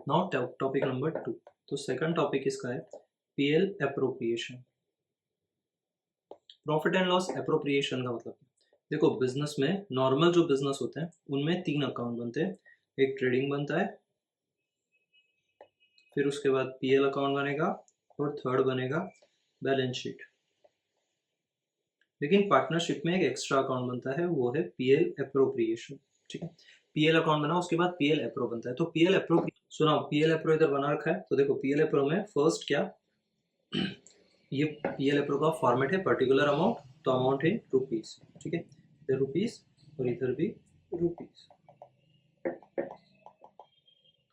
Now topic number 2। तो second topic इसका है PL appropriation. Profit and loss appropriation का मतलब देखो, बिजनेस में नॉर्मल जो बिजनेस होते हैं उनमें 3 अकाउंट बनते हैं। एक ट्रेडिंग बनता है, फिर उसके बाद पीएल अकाउंट बनेगा और थर्ड बनेगा बैलेंस शीट। लेकिन पार्टनरशिप में एक एक्स्ट्रा अकाउंट बनता है, वो है पीएल एप्रोप्रिएशन। ठीक है, पीएल अकाउंट बना, उसके बाद पीएल एप्रो बनता है। तो पीएल एप्रो सुना, पीएल एप्रो इधर बना रखा है। तो देखो, पीएल एप्रो में फर्स्ट क्या, ये पीएल एप्रो का फॉर्मेट है पर्टिकुलर अमाउंट, तो अमाउंट है रुपीज। ठीक है, इधर रुपीज और इधर भी रुपीज।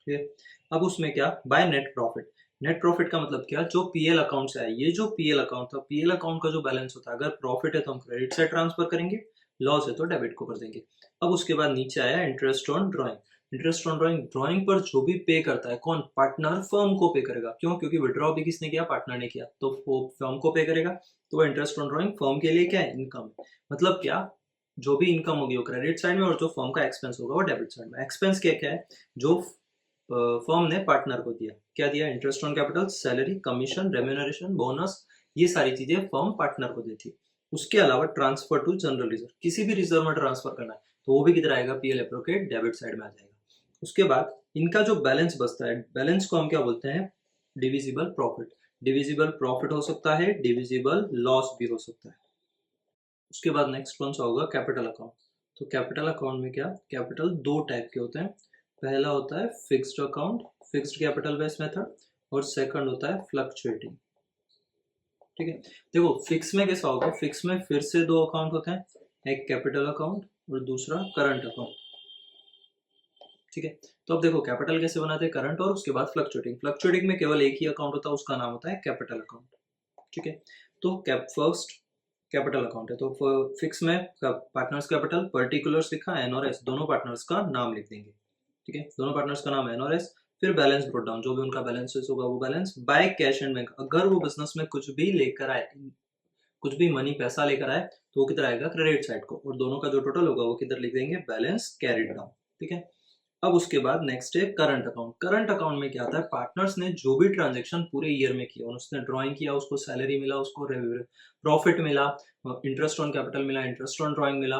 क्लियर। अब उसमें क्या, by net profit. Net profit का मतलब क्या, जो पीएल अकाउंट से आया, ये जो पीएल अकाउंट था, पीएल अकाउंट का जो बैलेंस होता है, अगर प्रॉफिट है तो हम क्रेडिट से ट्रांसफर करेंगे, लॉस है तो डेबिट को कर देंगे। अब उसके बाद नीचे आया interest on drawing. Interest on drawing, drawing पर जो भी पे करता है कौन, पार्टनर फर्म को पे करेगा। क्यों, क्योंकि विड्रॉ भी किसने किया, पार्टनर ने किया, तो वो फर्म को पे करेगा। तो वो इंटरेस्ट ऑन ड्रॉइंग फर्म के लिए क्या है, इनकम। मतलब क्या, जो भी इनकम होगी वो क्रेडिट साइड में, और जो फर्म का एक्सपेंस होगा वो डेबिट साइड में। एक्सपेंस क्या क्या है, जो फर्म ने पार्टनर को दिया, क्या दिया, interest on capital, salary, commission, remuneration, bonus, ये सारी चीजें फर्म पार्टनर को देती है। उसके अलावा ट्रांसफर टू जनरल रिजर्व, किसी भी रिजर्व में ट्रांसफर करना है तो वो भी किधर आएगा, पीएल एप्रो के डेबिट साइड में आ जाएगा। उसके बाद इनका जो बैलेंस बचता है, बैलेंस को हम क्या बोलते हैं, डिविजिबल प्रॉफिट। डिविजिबल प्रॉफिट हो सकता है, डिविजिबल लॉस भी हो सकता है। उसके बाद नेक्स्ट कौन सा होगा, कैपिटल अकाउंट। तो कैपिटल अकाउंट में क्या, कैपिटल दो टाइप के होते हैं। पहला होता है fixed account, fixed capital base method, और सेकंड होता है फ्लक्चुएटिंग। ठीक है, देखो फिक्स में कैसा होगा, फिक्स में फिर से दो अकाउंट होते हैं, एक कैपिटल अकाउंट और दूसरा करंट अकाउंट। ठीक है, तो अब देखो कैपिटल कैसे बनाते हैं, करंट और उसके बाद फ्लक्चुएटिंग। फ्लक्चुएटिंग में केवल एक ही अकाउंट होता है, उसका नाम होता है कैपिटल अकाउंट। ठीक है, तो फर्स्ट कैपिटल अकाउंट है, तो फिक्स में पार्टनर्स कैपिटल, पर्टिकुलर्स लिखा, एन और एस, दोनों पार्टनर्स का नाम लिख देंगे। ठीक है, दोनों पार्टनर्स का नाम एन और एस। फिर बैलेंस ब्रोट डाउन, जो भी उनका बैलेंस होगा वो balance by cash and bank. अगर वो बिजनेस में कुछ भी लेकर आए, कुछ भी मनी पैसा लेकर आए, तो वो किधर आएगा, क्रेडिट साइड को, और दोनों का जो टोटल होगा वो किधर लिख देंगे, बैलेंस कैरिड डाउन। ठीक है, अब उसके बाद नेक्स्ट है करंट अकाउंट। करंट अकाउंट में क्या आता है, पार्टनर्स ने जो भी ट्रांजेक्शन पूरे ईयर में किया, उसने ड्राइंग किया, उसको सैलरी मिला, उसको प्रॉफिट मिला, इंटरेस्ट ऑन कैपिटल मिला, इंटरेस्ट ऑन ड्राइंग मिला,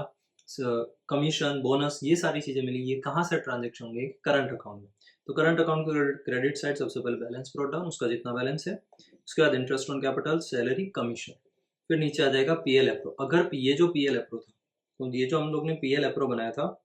कमीशन, बोनस, ये सारी चीजें मिली, ये कहाँ से ट्रांजेक्शन होंगे, करंट अकाउंट में। तो करंट अकाउंट को क्रेडिट साइड सबसे पहले बैलेंस ब्रॉट डाउन, उसका जितना बैलेंस है, उसके बाद interest on capital, salary, commission, फिर नीचे आ जाएगा पीएल एप्रो। अगर ये जो पीएल एप्रो था, तो ये जो हम लोग ने पीएल एप्रो बनाया था,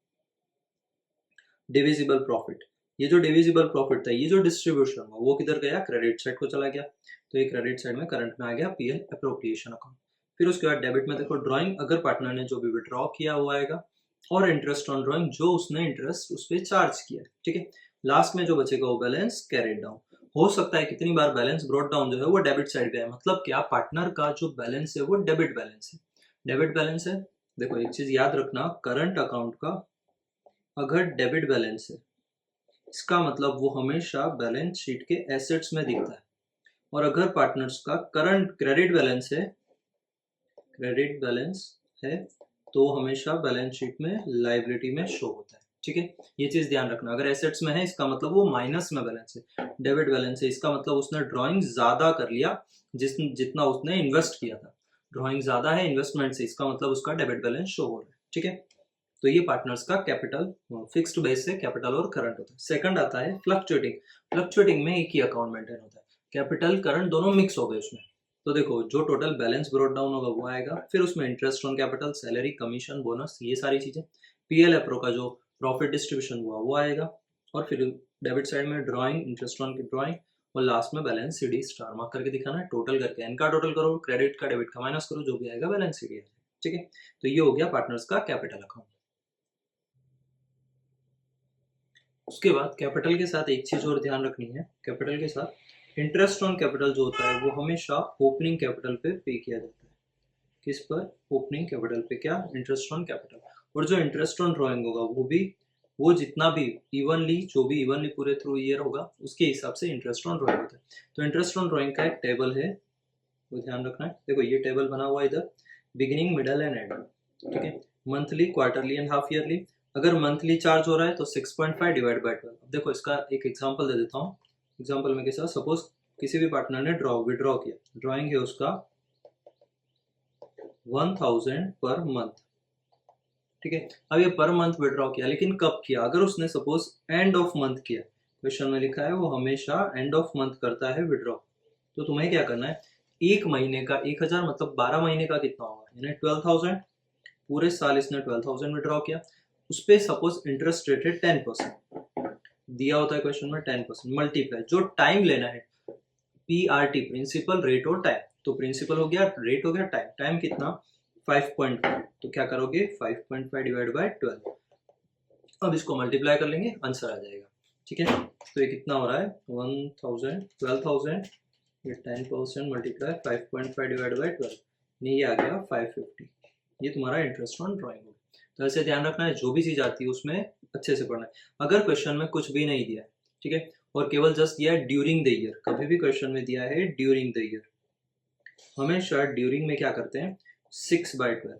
डिविजिबल प्रॉफिट, ये जो डिविजिबल प्रॉफिट था, ये जो डिस्ट्रीब्यूशन हुआ वो किधर गया, क्रेडिट साइड को चला गया। तो ये क्रेडिट साइड में करंट में आ गया पीएल एप्रोप्रिएशन अकाउंट। फिर उसके बाद डेबिट में देखो ड्राइंग, अगर पार्टनर ने जो भी विड्रॉ किया हुआ आएगा, और इंटरेस्ट ऑन ड्राइंग, जो उसने इंटरेस्ट उस पर चार्ज किया। ठीक है, लास्ट में जो बचेगा वो बैलेंस कैरिड डाउन। हो सकता है कितनी बार बैलेंस ब्रॉट डाउन जो है वो डेबिट साइड पे है, मतलब क्या, पार्टनर का जो बैलेंस है वो डेबिट बैलेंस है। डेबिट बैलेंस है, देखो एक चीज याद रखना, करंट अकाउंट का अगर डेबिट बैलेंस है, इसका मतलब वो हमेशा बैलेंस शीट के एसेट्स में दिखता है। और अगर पार्टनर्स का करंट क्रेडिट बैलेंस है, तो हमेशा बैलेंस शीट में लाइबिलिटी में शो होता है। ठीक है, ये चीज ध्यान रखना, अगर एसेट्स में है इसका मतलब वो माइनस में बैलेंस है, डेबिट बैलेंस है इसका मतलब उसने ड्राइंग ज्यादा कर लिया, जितना उसने इन्वेस्ट किया था। ड्राइंग ज्यादा है इन्वेस्टमेंट से, इसका मतलब उसका डेबिट बैलेंस शो हो रहा है। ठीक है, तो ये पार्टनर्स का कैपिटल फिक्स्ड बेस से कैपिटल और करंट होता है। सेकंड आता है फ्लक्चुएटिंग। फ्लक्चुएटिंग में एक ही अकाउंट मेंटेन होता है, कैपिटल करंट दोनों मिक्स हो गए उसमें। तो देखो जो टोटल बैलेंस ब्रोट डाउन होगा वो आएगा, फिर उसमें interest on capital, salary, commission, bonus, ये सारी चीजें, पीएल एप्रो का जो प्रॉफिट डिस्ट्रीब्यूशन हुआ वो आएगा, और फिर डेबिट साइड में ड्राइंग, इंटरेस्ट ऑन की ड्राइंग, और लास्ट में बैलेंस सीडी स्टार मार्क करके दिखाना है, टोटल करके एन का टोटल करो, क्रेडिट का डेबिट का माइनस करो, जो भी आएगा बैलेंस सीडी आएगा। ठीक है, तो ये हो गया पार्टनर्स का कैपिटल अकाउंट। उसके बाद कैपिटल के साथ एक चीज और ध्यान रखनी है, कैपिटल के साथ इंटरेस्ट ऑन कैपिटल जो होता है वो हमेशा ओपनिंग कैपिटल पे पे किया जाता है। किस पर, ओपनिंग कैपिटल पे, क्या, इंटरेस्ट ऑन कैपिटल। और जो इंटरेस्ट ऑन ड्रॉइंग होगा वो भी, वो जितना भी इवनली, जो भी इवनली पूरे थ्रू ईयर होगा उसके हिसाब से इंटरेस्ट ऑन ड्रॉइंग होता है। तो इंटरेस्ट ऑन ड्रॉइंग का एक टेबल है, वो ध्यान रखना है। देखो ये टेबल बना हुआ है इधर, बिगिनिंग, मिडल एंड एंड। ठीक है, monthly, quarterly and half yearly, अगर मंथली चार्ज हो रहा है तो 6.5 डिवाइड बाय 12। अब देखो इसका एक एग्जांपल दे देता हूँ। एग्जांपल में कैसा, सपोज किसी भी पार्टनर ने विड्रॉ किया, ड्रॉइंग है उसका 1000 पर मंथ, ठीक है। अब ये पर मंथ विड्रॉ किया, लेकिन कब किया, अगर उसने सपोज एंड ऑफ मंथ किया, क्वेश्चन में लिखा है वो हमेशा एंड ऑफ मंथ करता है विड्रॉ, तो तुम्हें क्या करना है, एक महीने का 1000 मतलब 12 महीने का कितना होगा, यानी 12,000। पूरे साल इसने 12,000 विड्रॉ किया, उस पर सपोज इंटरेस्ट रेट है 10%, दिया होता है क्वेश्चन में 10%, मल्टीप्लाई जो टाइम लेना है PRT, प्रिंसिपल रेट और टाइम, तो प्रिंसिपल हो गया, रेट हो गया, टाइम, टाइम कितना 5.5, तो क्या करोगे 5.5 डिवाइड बाय 12। अब इसको मल्टीप्लाई कर लेंगे, आंसर आ जाएगा, ठीक है। तो ये कितना हो रहा है 1000, 12,000, ये 10% मल्टीप्लाई 5.5 डिवाइड बाय 12, नहीं ये आ गया 550। ये तुम्हारा इंटरेस्ट ऑन ड्राइंग होगा। तो ऐसे ध्यान रखना है, जो भी चीज़ आती है उसमें अच्छे से पढ़ना है। अगर क्वेश्चन में कुछ भी नहीं दिया है, ठीक है, और केवल जस्ट दिया है ड्यूरिंग द ईयर, कभी भी क्वेश्चन में दिया है ड्यूरिंग द ईयर, हमेशा ड्यूरिंग में क्या करते हैं 6/12,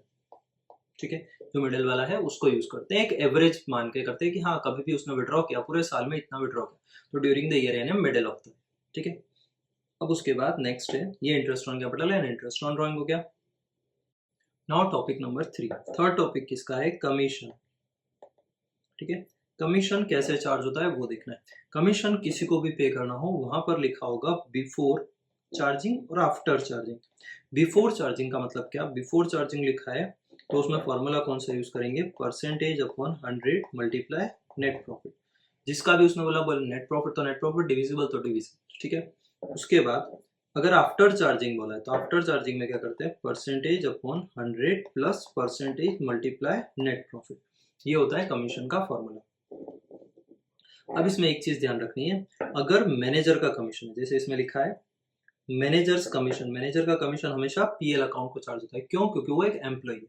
ठीक है, जो मिडिल वाला है उसको यूज करते हैं, एक एवरेज मान के करते हैं कि हाँ कभी भी उसने विड्रॉ किया, पूरे साल में इतना विड्रॉ किया, तो ड्यूरिंग द ईयर यानी मिडिल ऑफ द, ठीक है। अब उसके बाद नेक्स्ट है, ये इंटरेस्ट ऑन कैपिटल है, इंटरेस्ट ऑन ड्राइंग हो गया। Now topic number 3, third topic किसका है, कमीशन, ठीक है। कमीशन कैसे चार्ज होता है वो देखना है। कमीशन किसी को भी पे करना हो, वहां पर लिखा होगा बिफोर चार्जिंग और आफ्टर चार्जिंग। बिफोर चार्जिंग का मतलब क्या, बिफोर चार्जिंग लिखा है तो उसमें फॉर्मूला कौन सा यूज करेंगे, percentage upon 100 multiply net profit. जिसका भी उसने बोला नेट प्रॉफिट तो नेट प्रॉफिट, डिविजिबल तो डिविजिबल, ठीक है। उसके बाद अगर आफ्टर चार्जिंग बोला है तो आफ्टर चार्जिंग में क्या करते हैं, percentage upon 100 plus percentage multiply net profit, ये होता है कमीशन का फॉर्मूला। अब इसमें एक चीज ध्यान रखनी है, अगर मैनेजर का कमीशन है, जैसे इसमें लिखा है मैनेजर्स कमीशन, मैनेजर का कमीशन हमेशा PL अकाउंट को चार्ज होता है, क्यों, क्योंकि वो एक एम्प्लॉय है।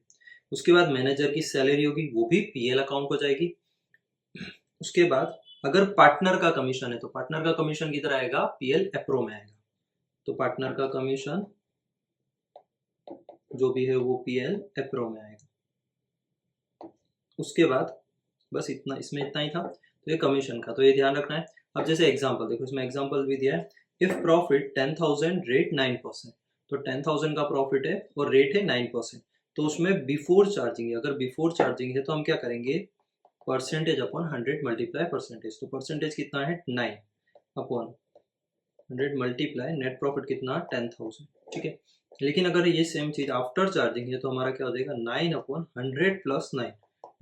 उसके बाद मैनेजर की सैलरी होगी, वो भी PL अकाउंट को जाएगी। उसके बाद अगर पार्टनर का कमीशन है तो पार्टनर का कमीशन किधर आएगा, PL एप्रो में आएगा, तो पार्टनर का कमीशन जो भी है वो PL एप्रो में आएगा। उसके बाद बस इतना, इसमें इतना ही था, तो ये कमीशन का, तो ये ध्यान रखना है। अब जैसे एग्जांपल देखो, इसमें एग्जांपल भी दिया है, इफ प्रॉफिट 10,000 रेट 9%, तो 10,000 का प्रॉफिट है और रेट है 9%, तो उसमें बिफोर चार्जिंग है, अगर बिफोर चार्जिंग है तो हम क्या करेंगे, परसेंटेज अपॉन 100 मल्टीप्लाई परसेंटेज, तो परसेंटेज कितना है 9 अपॉन 100 मल्टीप्लाई नेट प्रॉफिट कितना 10,000, ठीक है। लेकिन अगर ये सेम चीज आफ्टर चार्जिंग है तो हमारा क्या हो जाएगा 9 अपॉन 100 प्लस 9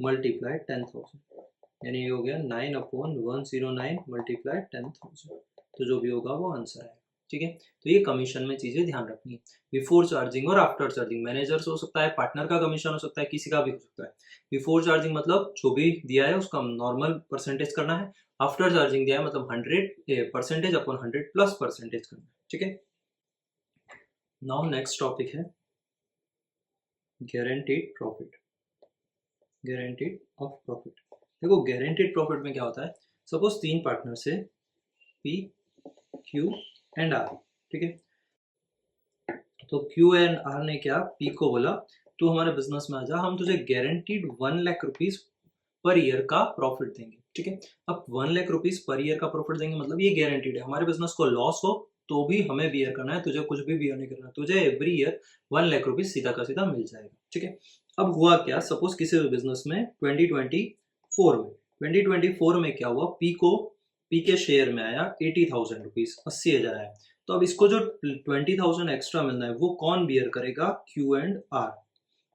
मल्टीप्लाई 10,000, यानी ये हो गया 9 अपॉन 109 मल्टीप्लाई 10,000, तो जो भी होगा वो आंसर है, ठीक है। तो ये कमीशन में चीजें ध्यान रखनी है, बिफोर चार्जिंग और आफ्टर चार्जिंग, मैनेजर हो सकता है, पार्टनर का कमीशन हो सकता है, किसी का भी हो सकता है। बिफोर चार्जिंग मतलब जो भी दिया है उसका नॉर्मल परसेंटेज करना है, आफ्टर चार्जिंग दिया है मतलब 100 परसेंटेज अपॉन 100 प्लस परसेंटेज करना है, ठीक है। नाउ नेक्स्ट टॉपिक है guaranteed profit, guaranteed of profit. देखो गारंटीड प्रॉफिट में क्या होता है, सपोज 3 पार्टनर से P, Q एंड R, ठीक है। तो Q एंड R ने क्या, P को बोला तू हमारे बिजनेस में आ जा, हम तुझे guaranteed 1 lakh rupees per year का प्रॉफिट देंगे, ठीक है। अब 1 लाख रुपीज पर ईयर का प्रॉफिट देंगे मतलब ये गारंटीड है, हमारे बिजनेस को लॉस हो तो भी हमें बियर करना है, तुझे कुछ भी बियर नहीं करना, तुझे एवरी ईयर 1 लाख रुपीज सीधा का सीधा मिल जाएगा, ठीक है। अब हुआ क्या, सपोज किसी भी बिजनेस में 2024 में क्या हुआ, पी के शेयर में आया 80,000 रुपीज, 80,000 आया, तो अब इसको जो 20,000 एक्स्ट्रा मिलना है वो कौन बियर करेगा, Q एंड R।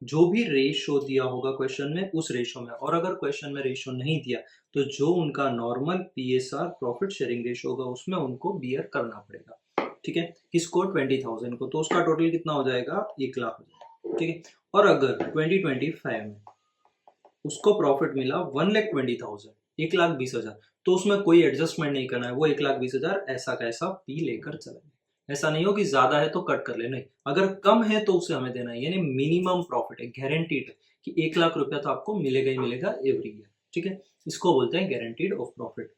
जो भी रेशो दिया होगा क्वेश्चन में उस रेशो में, और अगर क्वेश्चन में रेशो नहीं दिया तो जो उनका normal PSR profit sharing ratio होगा उसमें उनको बियर करना पड़ेगा, ठीक है। किसको, 20,000 को, तो उसका टोटल कितना हो जाएगा 1 लाख हो जाएगा, ठीक है। और अगर 2025 में उसको प्रॉफिट मिला 1,20,000, 1,20,000, तो उसमें कोई एडजस्टमेंट नहीं करना है, वो 1,20,000 ऐसा का ऐसा P लेकर चला जाए। ऐसा नहीं हो कि ज्यादा है तो कट कर ले, नहीं, अगर कम है तो उसे हमें देना है, यानी मिनिमम प्रॉफिट है, गारंटीड है कि 1 लाख रुपया तो आपको मिलेगा ही मिलेगा एवरी ईयर, ठीक है। इसको बोलते हैं गारंटीड ऑफ प्रॉफिट।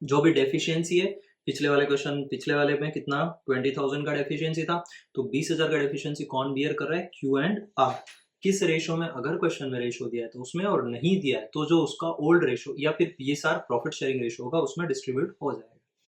जो भी डेफिशिएंसी है, पिछले वाले में कितना 20,000 का डेफिशिएंसी था, तो 20,000 का डेफिशिएंसी कौन बियर कर रहा है, Q एंड R। किस रेशो में, अगर क्वेश्चन में रेशो दिया है तो उसमें, और नहीं दिया है तो जो उसका ओल्ड रेशो या फिर पीएसआर प्रॉफिट शेयरिंग रेशो होगा उसमें डिस्ट्रीब्यूट हो जाएगा।